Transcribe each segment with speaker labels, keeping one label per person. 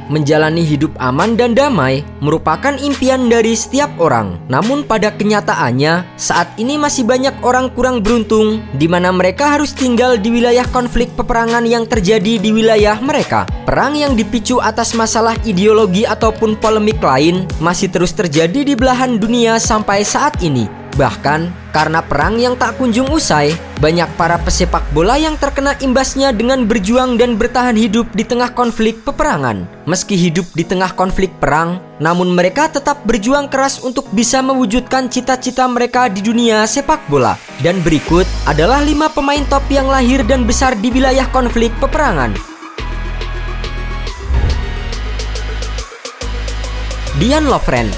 Speaker 1: Menjalani hidup aman dan damai merupakan impian dari setiap orang. Namun pada kenyataannya, saat ini masih banyak orang kurang beruntung di mana mereka harus tinggal di wilayah konflik peperangan yang terjadi di wilayah mereka. Perang yang dipicu atas masalah ideologi ataupun polemik lain masih terus terjadi di belahan dunia sampai saat ini. Bahkan, karena perang yang tak kunjung usai, banyak para pesepak bola yang terkena imbasnya dengan berjuang dan bertahan hidup di tengah konflik peperangan. Meski hidup di tengah konflik perang, namun mereka tetap berjuang keras untuk bisa mewujudkan cita-cita mereka di dunia sepak bola. Dan berikut adalah 5 pemain top yang lahir dan besar di wilayah konflik peperangan. Dejan Lovren.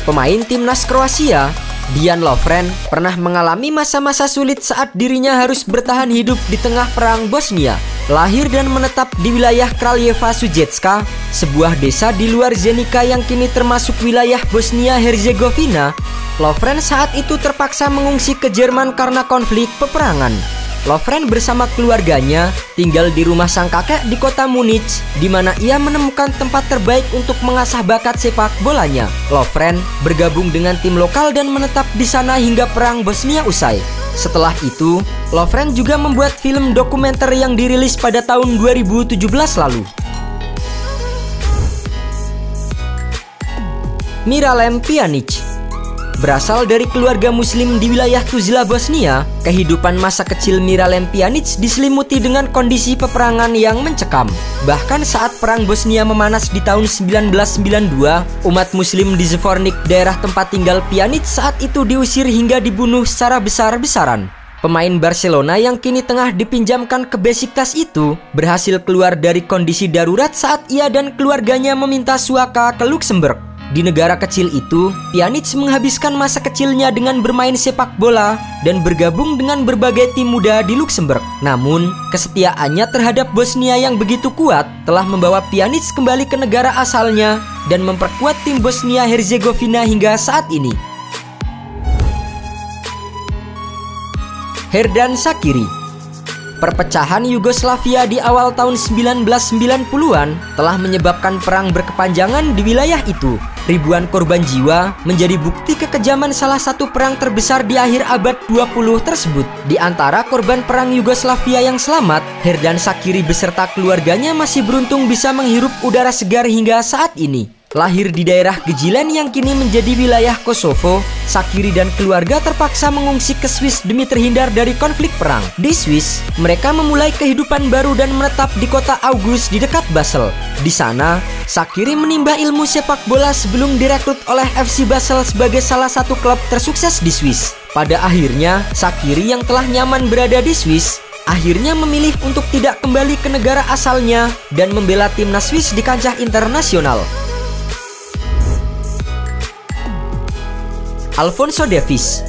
Speaker 1: Pemain timnas Kroasia, Dejan Lovren pernah mengalami masa-masa sulit saat dirinya harus bertahan hidup di tengah perang Bosnia. Lahir dan menetap di wilayah Kraljeva Sujecka, sebuah desa di luar Zenica yang kini termasuk wilayah Bosnia-Herzegovina, Lovren saat itu terpaksa mengungsi ke Jerman karena konflik peperangan. Lovren bersama keluarganya tinggal di rumah sang kakek di kota Munich, di mana ia menemukan tempat terbaik untuk mengasah bakat sepak bolanya. Lovren bergabung dengan tim lokal dan menetap di sana hingga perang Bosnia usai. Setelah itu, Lovren juga membuat film dokumenter yang dirilis pada tahun 2017 lalu. Miralem Pjanic. Berasal dari keluarga muslim di wilayah Tuzla, Bosnia, kehidupan masa kecil Miralem Pjanic diselimuti dengan kondisi peperangan yang mencekam. Bahkan saat perang Bosnia memanas di tahun 1992, umat muslim di Zvornik, daerah tempat tinggal Pjanic, saat itu diusir hingga dibunuh secara besar-besaran. Pemain Barcelona yang kini tengah dipinjamkan ke Besiktas itu berhasil keluar dari kondisi darurat saat ia dan keluarganya meminta suaka ke Luxembourg. Di negara kecil itu, Pjanic menghabiskan masa kecilnya dengan bermain sepak bola dan bergabung dengan berbagai tim muda di Luxembourg. Namun, kesetiaannya terhadap Bosnia yang begitu kuat telah membawa Pjanic kembali ke negara asalnya dan memperkuat tim Bosnia-Herzegovina hingga saat ini. Herdan Shaqiri. Perpecahan Yugoslavia di awal tahun 1990-an telah menyebabkan perang berkepanjangan di wilayah itu. Ribuan korban jiwa menjadi bukti kekejaman salah satu perang terbesar di akhir abad 20 tersebut. Di antara korban perang Yugoslavia yang selamat, Herdan Shaqiri beserta keluarganya masih beruntung bisa menghirup udara segar hingga saat ini. Lahir di daerah Gejilen yang kini menjadi wilayah Kosovo, Shaqiri dan keluarga terpaksa mengungsi ke Swiss demi terhindar dari konflik perang. Di Swiss, mereka memulai kehidupan baru dan menetap di kota August di dekat Basel. Di sana, Shaqiri menimba ilmu sepak bola sebelum direkrut oleh FC Basel sebagai salah satu klub tersukses di Swiss. Pada akhirnya, Shaqiri yang telah nyaman berada di Swiss akhirnya memilih untuk tidak kembali ke negara asalnya dan membela timnas Swiss di kancah internasional. Alphonso Davies.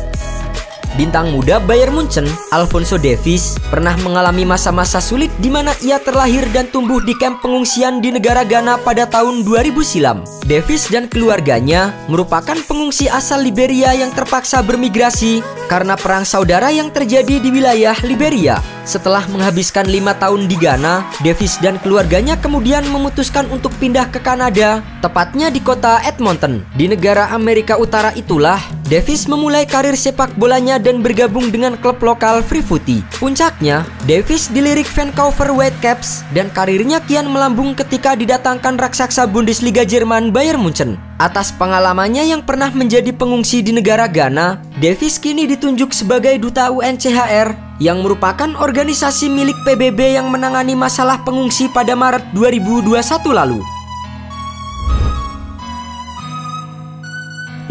Speaker 1: Bintang muda Bayern Munchen, Alphonso Davies pernah mengalami masa-masa sulit di mana ia terlahir dan tumbuh di kamp pengungsian di negara Ghana pada tahun 2000 silam. Davies dan keluarganya merupakan pengungsi asal Liberia yang terpaksa bermigrasi karena perang saudara yang terjadi di wilayah Liberia. Setelah menghabiskan 5 tahun di Ghana, Davies dan keluarganya kemudian memutuskan untuk pindah ke Kanada, tepatnya di kota Edmonton. Di negara Amerika Utara itulah, Davies memulai karir sepak bolanya dan bergabung dengan klub lokal Frifuti. Puncaknya, Davies dilirik Vancouver Whitecaps dan karirnya kian melambung ketika didatangkan raksasa Bundesliga Jerman Bayern Munchen. Atas pengalamannya yang pernah menjadi pengungsi di negara Ghana, Davies kini ditunjuk sebagai Duta UNCHR yang merupakan organisasi milik PBB yang menangani masalah pengungsi pada Maret 2021 lalu.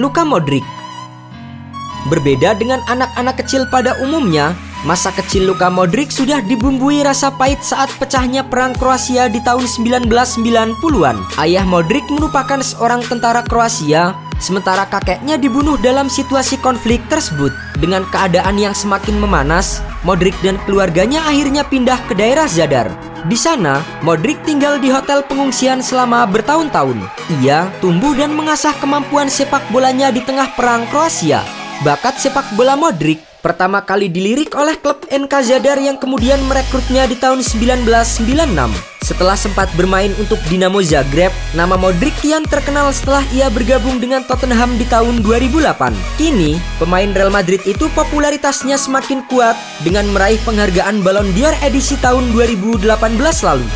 Speaker 1: Luka Modric. Berbeda dengan anak-anak kecil pada umumnya, masa kecil Luka Modric sudah dibumbui rasa pahit saat pecahnya perang Kroasia di tahun 1990-an. Ayah Modric merupakan seorang tentara Kroasia, sementara kakeknya dibunuh dalam situasi konflik tersebut. Dengan keadaan yang semakin memanas, Modric dan keluarganya akhirnya pindah ke daerah Zadar. Di sana, Modric tinggal di hotel pengungsian selama bertahun-tahun. Ia tumbuh dan mengasah kemampuan sepak bolanya di tengah perang Kroasia. Bakat sepak bola Modric pertama kali dilirik oleh klub NK Zadar yang kemudian merekrutnya di tahun 1996. Setelah sempat bermain untuk Dinamo Zagreb, nama Modric kian terkenal setelah ia bergabung dengan Tottenham di tahun 2008. Kini, pemain Real Madrid itu popularitasnya semakin kuat dengan meraih penghargaan Ballon d'Or edisi tahun 2018 lalu.